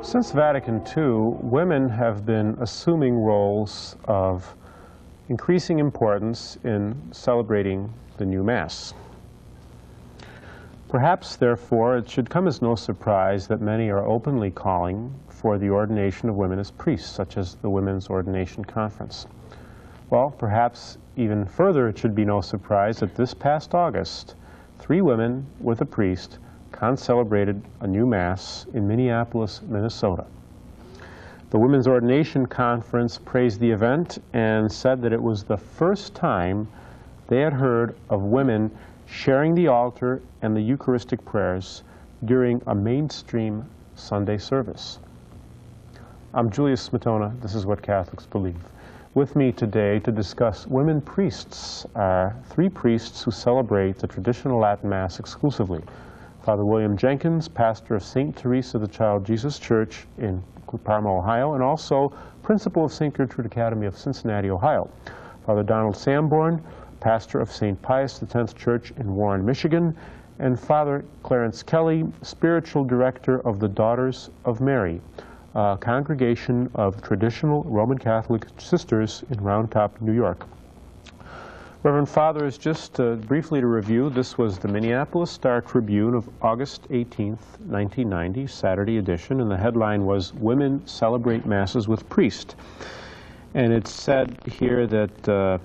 Since Vatican II, women have been assuming roles of increasing importance in celebrating the new Mass. Perhaps, therefore, it should come as no surprise that many are openly calling for the ordination of women as priests, such as the Women's Ordination Conference. Well, perhaps even further, it should be no surprise that this past August, 3 women with a priest concelebrated a new Mass in Minneapolis, Minnesota. The Women's Ordination Conference praised the event and said that it was the first time they had heard of women sharing the altar and the Eucharistic prayers during a mainstream Sunday service. I'm Julius Smetona. This is What Catholics Believe. With me today to discuss women priests are 3 priests who celebrate the traditional Latin Mass exclusively. Father William Jenkins, pastor of St. Teresa of the Child Jesus Church in Parma, Ohio, and also principal of St. Gertrude Academy of Cincinnati, Ohio. Father Donald Sanborn, pastor of St. Pius X Church in Warren, Michigan, and Father Clarence Kelly, spiritual director of the Daughters of Mary, a congregation of traditional Roman Catholic sisters in Round Top, New York. Reverend Fathers, just briefly to review, this was the Minneapolis Star-Tribune of August 18th, 1990, Saturday edition, and the headline was "Women Celebrate Masses with Priest." And it said here that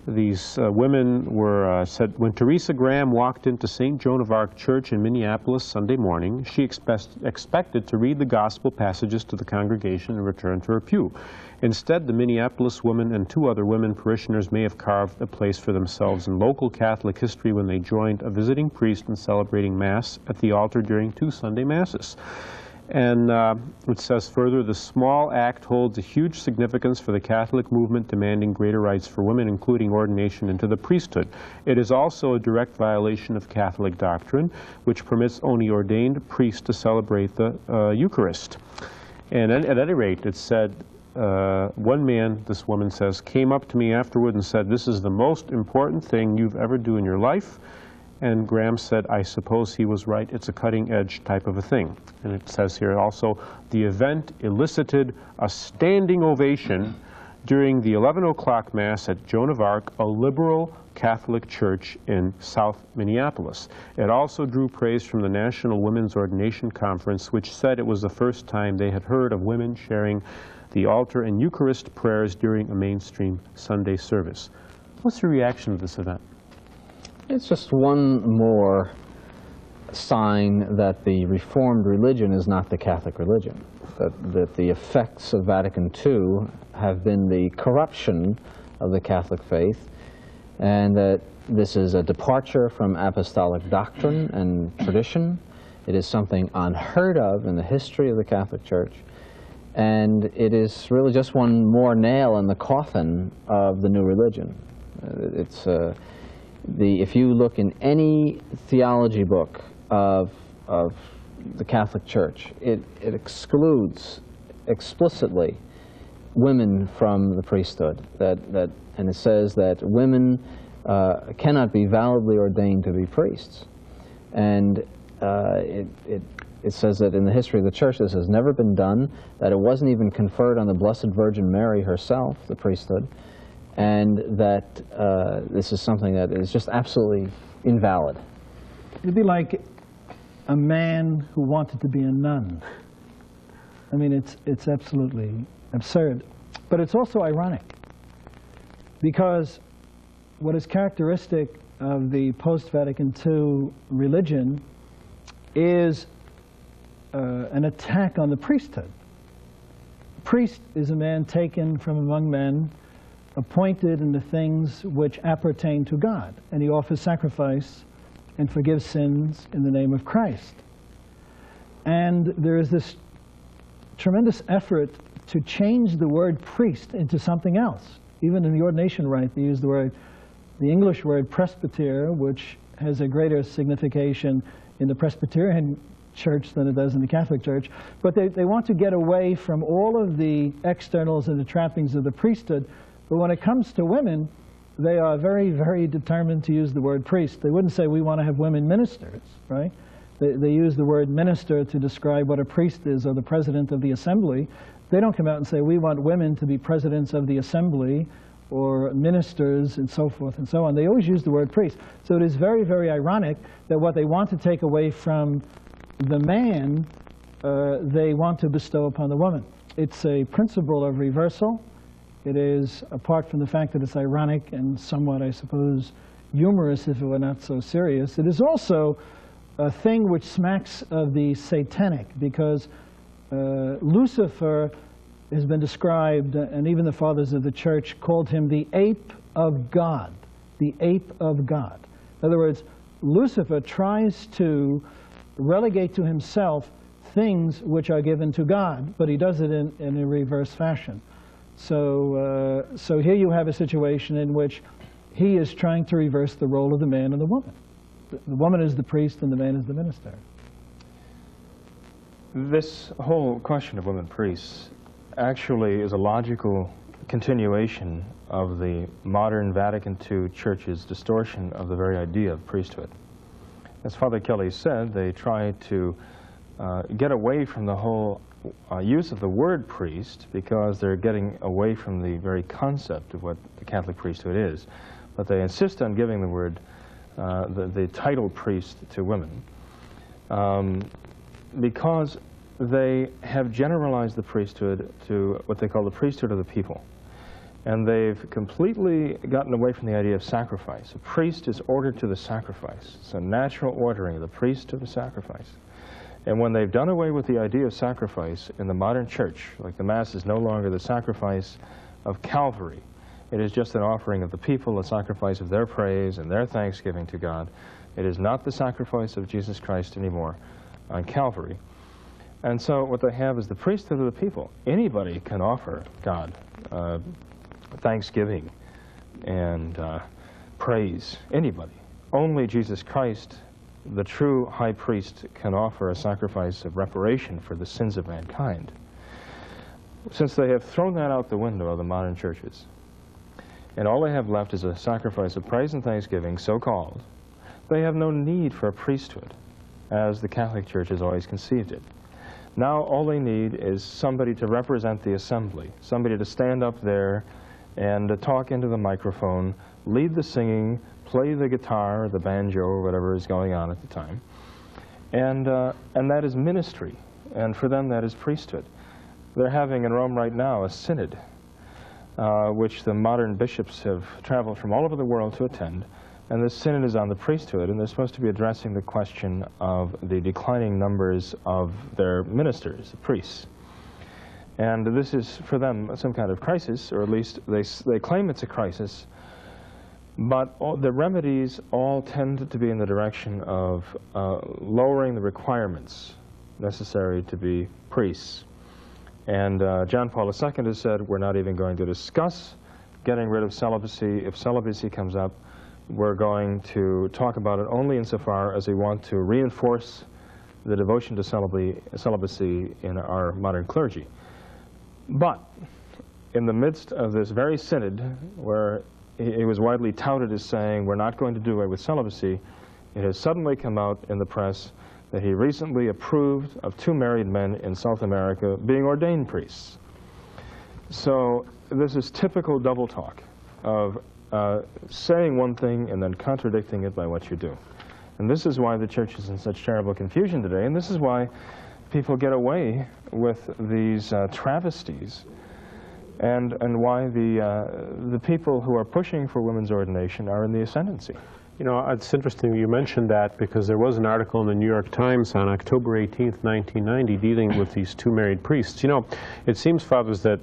these women were said, when Teresa Graham walked into St. Joan of Arc Church in Minneapolis Sunday morning, she expected to read the gospel passages to the congregation and return to her pew. Instead, the Minneapolis woman and 2 other women parishioners may have carved a place for themselves in local Catholic history when they joined a visiting priest in celebrating Mass at the altar during 2 Sunday Masses. And it says further, the small act holds a huge significance for the Catholic movement demanding greater rights for women, including ordination into the priesthood. It is also a direct violation of Catholic doctrine, which permits only ordained priests to celebrate the Eucharist. And at any rate, it said, one man, this woman says, came up to me afterward and said, "This is the most important thing you've ever do in your life." And Graham said, "I suppose he was right. It's a cutting-edge type of a thing." And it says here also, the event elicited a standing ovation during the 11 o'clock Mass at Joan of Arc, a liberal Catholic church in South Minneapolis. It also drew praise from the National Women's Ordination Conference, which said it was the first time they had heard of women sharing the altar and Eucharist prayers during a mainstream Sunday service. What's your reaction to this event? It's just one more sign that the Reformed religion is not the Catholic religion, that the effects of Vatican II have been the corruption of the Catholic faith, and that this is a departure from apostolic doctrine and tradition. It is something unheard of in the history of the Catholic Church, and it is really just one more nail in the coffin of the new religion. If you look in any theology book of the Catholic Church, it excludes explicitly women from the priesthood. And it says that women cannot be validly ordained to be priests. And it says that in the history of the Church this has never been done, that it wasn't even conferred on the Blessed Virgin Mary herself, the priesthood, and that this is something that is just absolutely invalid. It'd be like a man who wanted to be a nun. I mean, it's absolutely absurd. But it's also ironic, because what is characteristic of the post-Vatican II religion is an attack on the priesthood. A priest is a man taken from among men, appointed in the things which appertain to God, and he offers sacrifice and forgives sins in the name of Christ. And there is this tremendous effort to change the word priest into something else. Even in the ordination rite, they use the English word presbyter, which has a greater signification in the Presbyterian Church than it does in the Catholic Church. But they want to get away from all of the externals and the trappings of the priesthood. But when it comes to women, they are very, very determined to use the word priest. They wouldn't say we want to have women ministers, right? They use the word minister to describe what a priest is, or the president of the assembly. They don't come out and say, we want women to be presidents of the assembly or ministers and so forth and so on. They always use the word priest. So it is very, very ironic that what they want to take away from the man, they want to bestow upon the woman. It's a principle of reversal. It is, apart from the fact that it's ironic and somewhat, I suppose, humorous if it were not so serious, it is also a thing which smacks of the satanic, because Lucifer has been described, and even the fathers of the church called him the ape of God, the ape of God. In other words, Lucifer tries to relegate to himself things which are given to God, but he does it in a reverse fashion. So, so here you have a situation in which he is trying to reverse the role of the man and the woman. The woman is the priest and the man is the minister. This whole question of women priests actually is a logical continuation of the modern Vatican II Church's distortion of the very idea of priesthood. As Father Kelly said, they try to get away from the whole use of the word priest, because they're getting away from the very concept of what the Catholic priesthood is. But they insist on giving the word, the title priest to women, because they have generalized the priesthood to what they call the priesthood of the people. And they've completely gotten away from the idea of sacrifice. A priest is ordered to the sacrifice. It's a natural ordering of the priest to the sacrifice. And when they've done away with the idea of sacrifice in the modern church, like the Mass is no longer the sacrifice of Calvary, it is just an offering of the people, a sacrifice of their praise and their thanksgiving to God. It is not the sacrifice of Jesus Christ anymore on Calvary. And so what they have is the priesthood of the people. Anybody can offer God thanksgiving and praise. Anybody. Only Jesus Christ, the true high priest, can offer a sacrifice of reparation for the sins of mankind. Since they have thrown that out the window of the modern churches, and all they have left is a sacrifice of praise and thanksgiving, so-called, they have no need for a priesthood, as the Catholic Church has always conceived it. Now all they need is somebody to represent the assembly, somebody to stand up there and talk into the microphone, lead the singing, play the guitar or the banjo or whatever is going on at the time. And that is ministry, and for them that is priesthood. They're having in Rome right now a synod, which the modern bishops have traveled from all over the world to attend. And this synod is on the priesthood, and they're supposed to be addressing the question of the declining numbers of their ministers, the priests. And this is, for them, some kind of crisis, or at least they claim it's a crisis. But the remedies all tend to be in the direction of lowering the requirements necessary to be priests. And John Paul II has said, we're not even going to discuss getting rid of celibacy. If celibacy comes up, we're going to talk about it only insofar as we want to reinforce the devotion to celibacy in our modern clergy. But in the midst of this very synod, where he was widely touted as saying, we're not going to do away with celibacy, it has suddenly come out in the press that he recently approved of 2 married men in South America being ordained priests. So this is typical double talk of saying one thing and then contradicting it by what you do. And this is why the church is in such terrible confusion today, and this is why people get away with these travesties, and why the people who are pushing for women's ordination are in the ascendancy. You know, it's interesting you mentioned that, because there was an article in the New York Times on October 18th, 1990, dealing with these 2 married priests. You know, it seems, fathers, that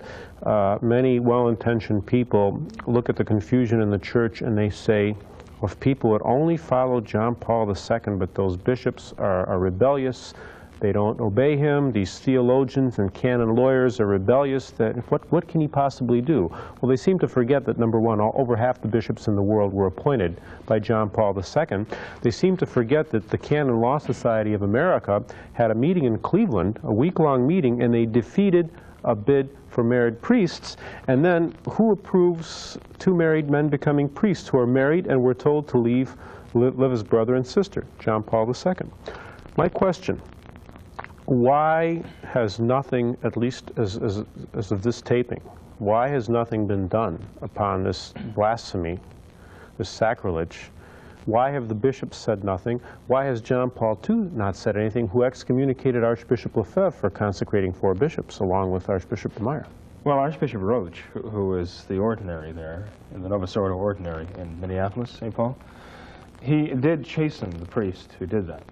many well-intentioned people look at the confusion in the church and they say, well, if people would only follow John Paul II, but those bishops are rebellious, they don't obey him, these theologians and canon lawyers are rebellious, that what can he possibly do? Well, they seem to forget that, number one, over half the bishops in the world were appointed by John Paul II. They seem to forget that the Canon Law Society of America had a meeting in Cleveland, a week-long meeting, and they defeated a bid for married priests. And then who approves 2 married men becoming priests who are married and were told to live as brother and sister? John Paul II. My question, why has nothing, at least as of this taping, why has nothing been done upon this blasphemy, this sacrilege? Why have the bishops said nothing? Why has John Paul II not said anything, who excommunicated Archbishop Lefebvre for consecrating 4 bishops, along with Archbishop de Meyer? Well, Archbishop Roach, who is the ordinary there, in the Novus Ordo ordinary in Minneapolis, St. Paul, he did chasten the priest who did that,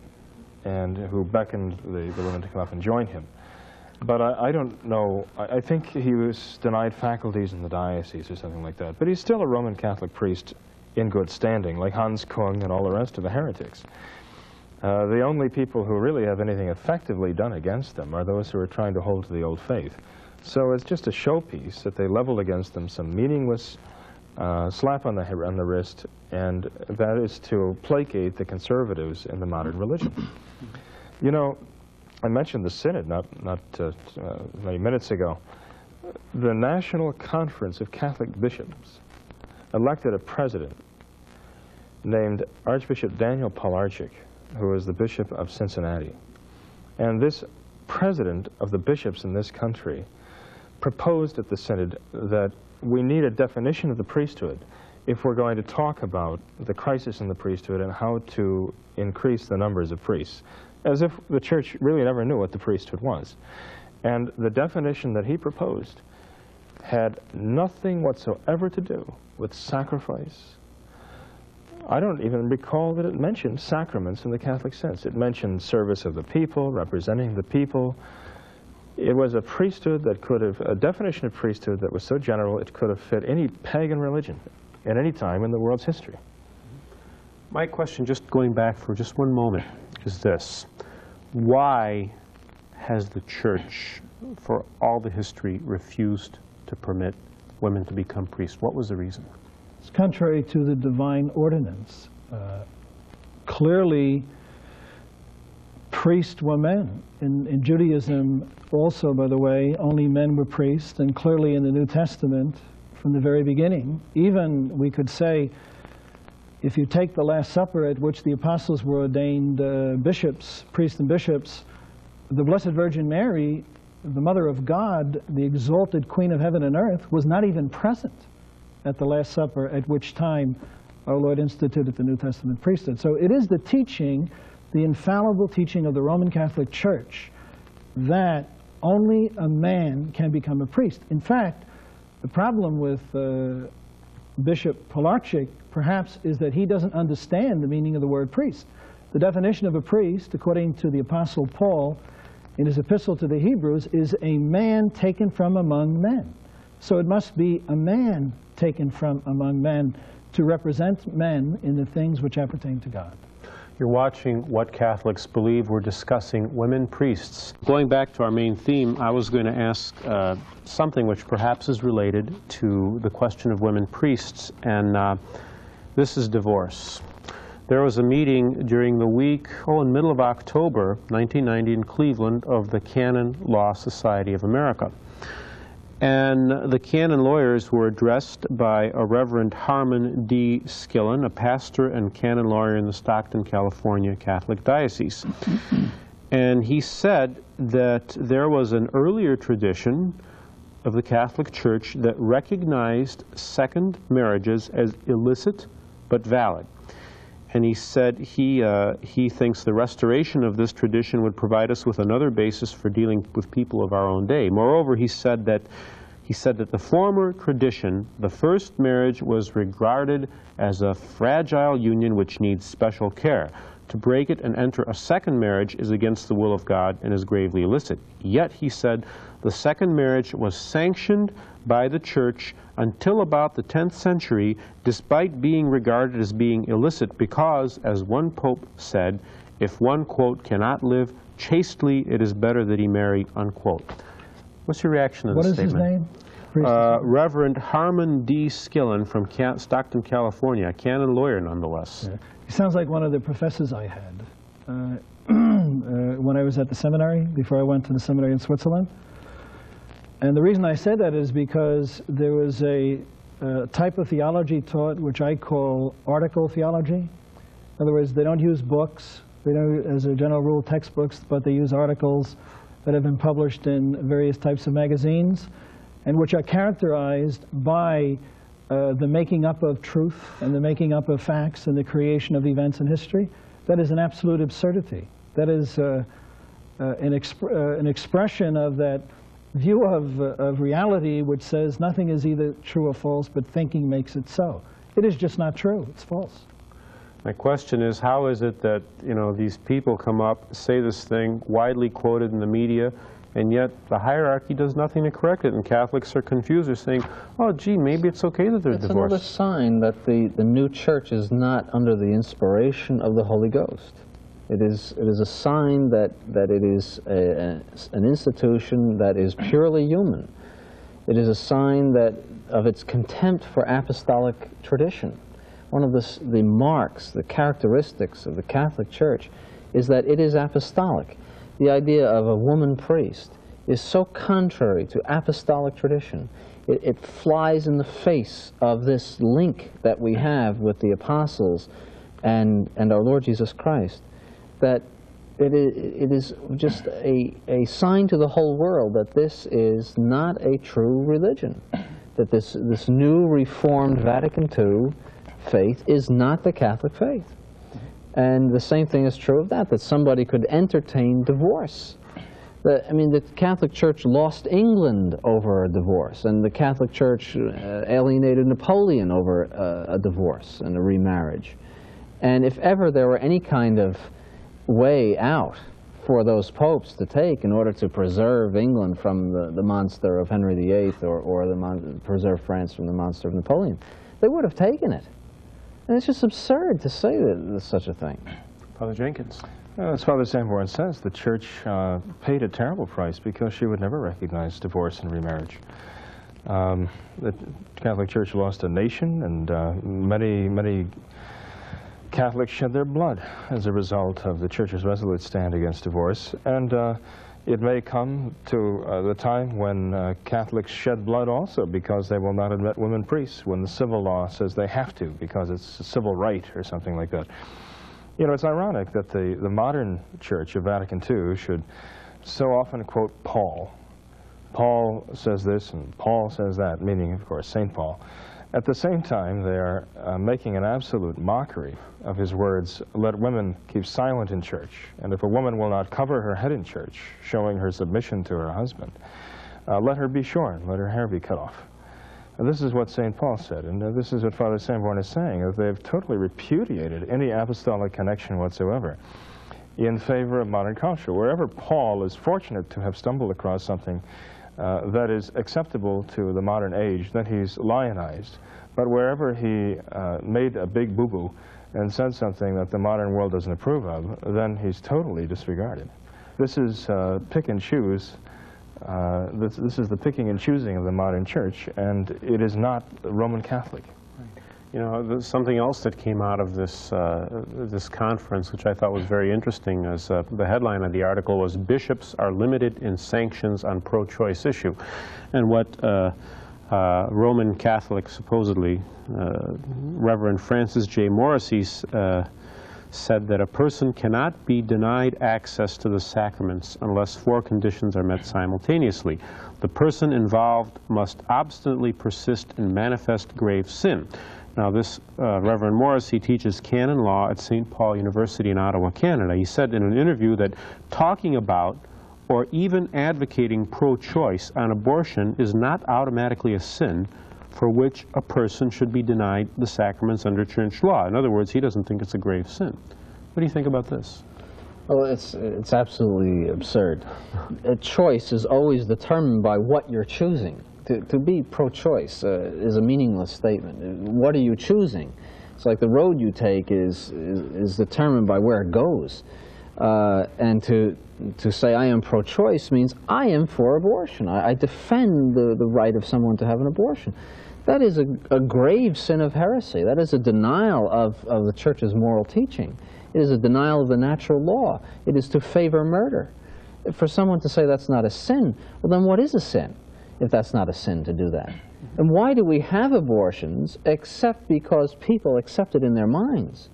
and who beckoned the women to come up and join him. But I don't know, I think he was denied faculties in the diocese or something like that. But he's still a Roman Catholic priest in good standing, like Hans Kung and all the rest of the heretics. The only people who really have anything effectively done against them are those who are trying to hold to the old faith. So it's just a showpiece that they leveled against them, some meaningless slap on the wrist, and that is to placate the conservatives in the modern religion. You know, I mentioned the Synod not many minutes ago. The National Conference of Catholic Bishops elected a president named Archbishop Daniel Polarczyk, who is the Bishop of Cincinnati. And this president of the bishops in this country proposed at the Synod that we need a definition of the priesthood if we're going to talk about the crisis in the priesthood and how to increase the numbers of priests, as if the church really never knew what the priesthood was. And the definition that he proposed had nothing whatsoever to do with sacrifice. I don't even recall that it mentioned sacraments in the Catholic sense. It mentioned service of the people, representing the people. It was a priesthood that could have, a definition of priesthood that was so general it could have fit any pagan religion at any time in the world's history. My question, just going back for just one moment, is this. Why has the church, for all the history, refused to permit women to become priests? What was the reason? It's contrary to the divine ordinance. Clearly, priests were men. In Judaism, also, by the way, only men were priests, and clearly in the New Testament, from the very beginning, even, we could say, if you take the Last Supper, at which the apostles were ordained bishops, priests and bishops, the Blessed Virgin Mary, the Mother of God, the exalted Queen of Heaven and Earth, was not even present at the Last Supper, at which time our Lord instituted the New Testament priesthood. So it is the teaching, the infallible teaching of the Roman Catholic Church, that only a man can become a priest. In fact, the problem with Bishop Polarczyk, perhaps, is that he doesn't understand the meaning of the word priest. The definition of a priest, according to the Apostle Paul in his epistle to the Hebrews, is a man taken from among men. So it must be a man taken from among men to represent men in the things which appertain to God. You're watching What Catholics Believe. We're discussing women priests. Going back to our main theme, I was going to ask something which perhaps is related to the question of women priests, and this is divorce. There was a meeting during the week, in middle of October 1990 in Cleveland, of the Canon Law Society of America. And the canon lawyers were addressed by a Reverend Harmon D. Skillen, a pastor and canon lawyer in the Stockton, California Catholic Diocese. And he said that there was an earlier tradition of the Catholic Church that recognized second marriages as illicit but valid. And he said he thinks the restoration of this tradition would provide us with another basis for dealing with people of our own day. Moreover, he said that the former tradition, the first marriage, was regarded as a fragile union which needs special care. To break it and enter a second marriage is against the will of God and is gravely illicit. Yet, he said, the second marriage was sanctioned by the Church until about the 10th century, despite being regarded as being illicit, because, as one pope said, if one, quote, cannot live chastely, it is better that he marry, unquote. What's your reaction to this statement? What is his name? Reverend Harmon D. Skillen from Stockton, California, a canon lawyer nonetheless. Yeah. He sounds like one of the professors I had when I was at the seminary, before I went to the seminary in Switzerland. And the reason I say that is because there was a type of theology taught which I call article theology. In other words, they don't use books, They don't, as a general rule, textbooks, but they use articles that have been published in various types of magazines, and which are characterized by the making up of truth and the making up of facts and the creation of events in history. That is an absolute absurdity. That is an expression of that view of reality which says nothing is either true or false, but thinking makes it so. It is just not true. It's false. My question is, how is it that, you know, these people come up, say this thing, widely quoted in the media, and yet the hierarchy does nothing to correct it, and Catholics are confused. They're saying, oh, gee, maybe it's okay that they're It's divorced. another sign that the new church is not under the inspiration of the Holy Ghost. It is a sign that it is an institution that is purely human. It is a sign of its contempt for apostolic tradition. One of the marks, the characteristics of the Catholic Church is that it is apostolic. The idea of a woman priest is so contrary to apostolic tradition. It flies in the face of this link that we have with the apostles and our Lord Jesus Christ, that it is just a sign to the whole world that this is not a true religion, that this new reformed Vatican II faith is not the Catholic faith. And the same thing is true of that somebody could entertain divorce. I mean, the Catholic Church lost England over a divorce, and the Catholic Church alienated Napoleon over a divorce and a remarriage. And if ever there were any kind of way out for those popes to take in order to preserve England from the monster of Henry VIII or preserve France from the monster of Napoleon, they would have taken it. And it's just absurd to say that there's such a thing. Father Jenkins. As Father Sanborn says, the Church paid a terrible price because she would never recognize divorce and remarriage. The Catholic Church lost a nation, and many Catholics shed their blood as a result of the Church's resolute stand against divorce. And it may come to the time when Catholics shed blood also because they will not admit women priests when the civil law says they have to because it's a civil right or something like that. You know, it's ironic that the modern Church of Vatican II should so often quote Paul. Paul says this and Paul says that, meaning, of course, St. Paul. At the same time, they are making an absolute mockery of his words, let women keep silent in church, and if a woman will not cover her head in church, showing her submission to her husband, let her be shorn, let her hair be cut off. And this is what St. Paul said, and this is what Father Sanborn is saying, that they've totally repudiated any apostolic connection whatsoever in favor of modern culture. Wherever Paul is fortunate to have stumbled across something that is acceptable to the modern age, then he's lionized. But wherever he made a big boo-boo and said something that the modern world doesn't approve of, then he's totally disregarded. This is pick and choose. This is the picking and choosing of the modern church, and it is not Roman Catholic. You know, there's something else that came out of this, this conference, which I thought was very interesting, as the headline of the article was, "Bishops are limited in sanctions on pro-choice issue." And what Roman Catholic, supposedly, Reverend Francis J. Morrissey said that a person cannot be denied access to the sacraments unless 4 conditions are met simultaneously. The person involved must obstinately persist in manifest grave sin. Now, this Reverend Morrissey teaches canon law at St. Paul University in Ottawa, Canada. He said in an interview that talking about or even advocating pro-choice on abortion is not automatically a sin for which a person should be denied the sacraments under church law. In other words, he doesn't think it's a grave sin. What do you think about this? Well, it's absolutely absurd. A choice is always determined by what you're choosing. To be pro-choice is a meaningless statement. What are you choosing? It's like the road you take is determined by where it goes. And to say I am pro-choice means I am for abortion. I defend the right of someone to have an abortion. That is a grave sin of heresy. That is a denial of the Church's moral teaching. It is a denial of the natural law. It is to favor murder. For someone to say that's not a sin, well then what is a sin if that's not a sin to do that? And why do we have abortions except because people accept it in their minds?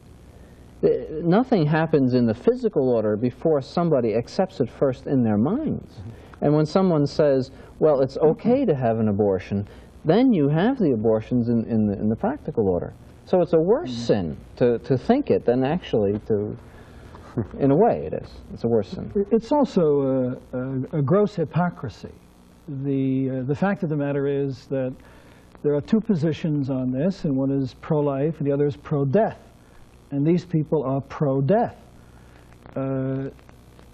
Nothing happens in the physical order before somebody accepts it first in their minds. And when someone says, well, it's okay to have an abortion, then you have the abortions in the practical order. So it's a worse sin to think it than actually to, in a way it is. It's a worse sin. It's also a gross hypocrisy. The fact of the matter is that there are two positions on this, and one is pro-life and the other is pro-death. And these people are pro-death.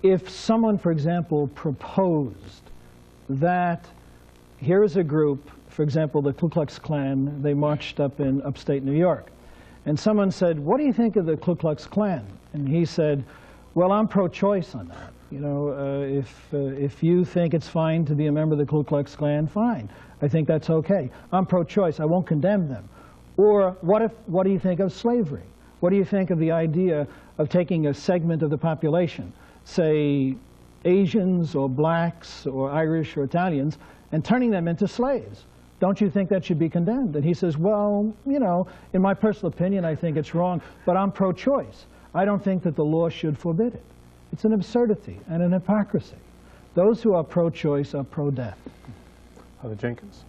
If someone, for example, proposed that here is a group, for example, the Ku Klux Klan, they marched up in upstate New York. And someone said, what do you think of the Ku Klux Klan? And he said, well, I'm pro-choice on that. You know, if you think it's fine to be a member of the Ku Klux Klan, fine. I think that's okay. I'm pro-choice. I won't condemn them. Or what do you think of slavery? What do you think of the idea of taking a segment of the population, say Asians or blacks or Irish or Italians, and turning them into slaves? Don't you think that should be condemned? And he says, well, you know, in my personal opinion, I think it's wrong, but I'm pro-choice. I don't think that the law should forbid it. It's an absurdity and an hypocrisy. Those who are pro-choice are pro-death. Father Jenkins.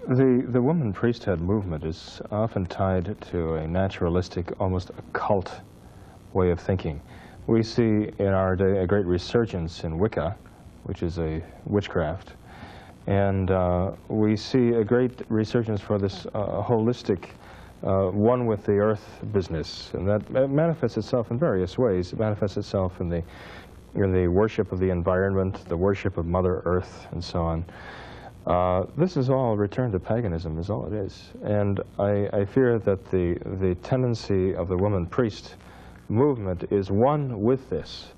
The woman priesthood movement is often tied to a naturalistic, almost occult way of thinking. We see in our day a great resurgence in Wicca, which is a witchcraft, and we see a great resurgence for this holistic, one with the earth business, and that manifests itself in various ways. It manifests itself in the worship of the environment, the worship of Mother Earth, and so on. This is all a return to paganism, is all it is. And I fear that the tendency of the woman priest movement is one with this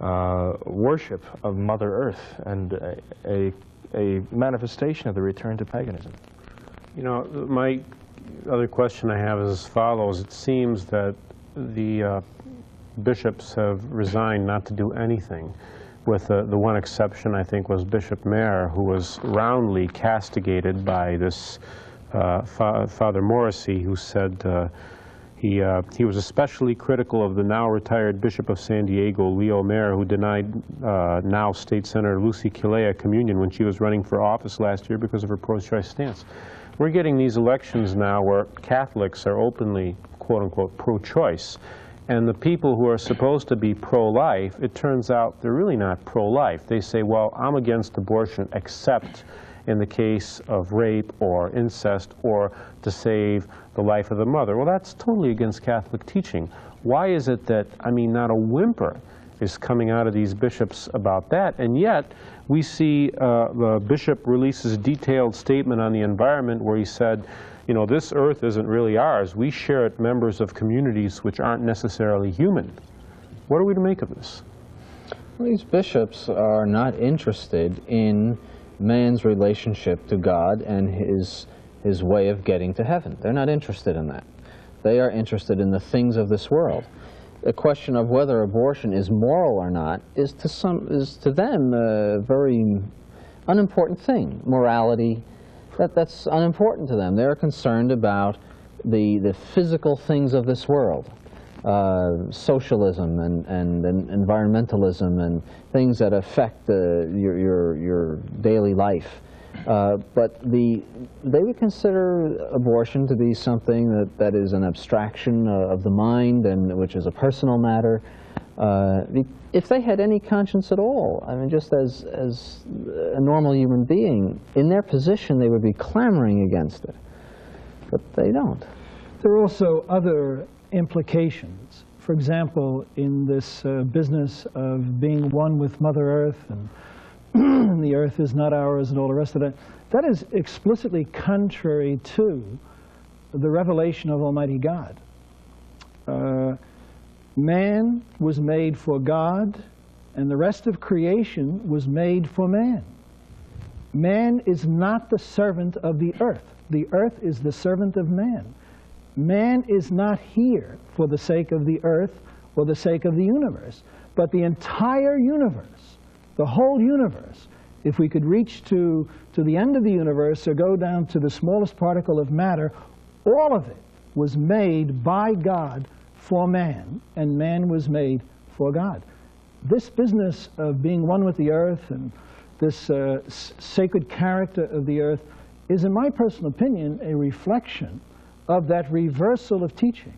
worship of Mother Earth and a manifestation of the return to paganism. You know, my other question I have is as follows. It seems that the bishops have resigned not to do anything, with the one exception, I think, was Bishop Mayer, who was roundly castigated by this Father Morrissey, who said he was especially critical of the now retired Bishop of San Diego, Leo Mayer, who denied now State Senator Lucy Kilea communion when she was running for office last year because of her pro-choice stance. We're getting these elections now where Catholics are openly, quote-unquote, pro-choice. And the people who are supposed to be pro-life, it turns out they're really not pro-life. They say, well, I'm against abortion except in the case of rape or incest or to save the life of the mother. Well, that's totally against Catholic teaching. Why is it that, I mean, not a whimper is coming out of these bishops about that? And yet, we see the bishop releases a detailed statement on the environment where he said, you know, this earth isn't really ours. We share it members of communities which aren't necessarily human. What are we to make of this? Well, these bishops are not interested in man's relationship to God and his way of getting to heaven. They're not interested in that. They are interested in the things of this world. The question of whether abortion is moral or not is to them a very unimportant thing. Morality, that's unimportant to them. They're concerned about the physical things of this world, socialism and environmentalism and things that affect your daily life. But they would consider abortion to be something that is an abstraction of the mind and which is a personal matter. If they had any conscience at all, I mean, just as a normal human being, in their position they would be clamoring against it. But they don't. There are also other implications. For example, in this business of being one with Mother Earth and the earth is not ours and all the rest of that, that is explicitly contrary to the revelation of Almighty God. Man was made for God, and the rest of creation was made for man. Man is not the servant of the earth. The earth is the servant of man. Man is not here for the sake of the earth or the sake of the universe, but the entire universe, the whole universe. If we could reach to the end of the universe or go down to the smallest particle of matter, all of it was made by God for man, and man was made for God. This business of being one with the earth and this sacred character of the earth is, in my personal opinion, a reflection of that reversal of teaching,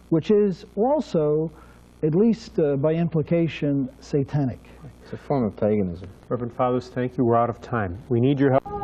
which is also, at least by implication, satanic. It's a form of paganism. Reverend Fathers, thank you. We're out of time. We need your help.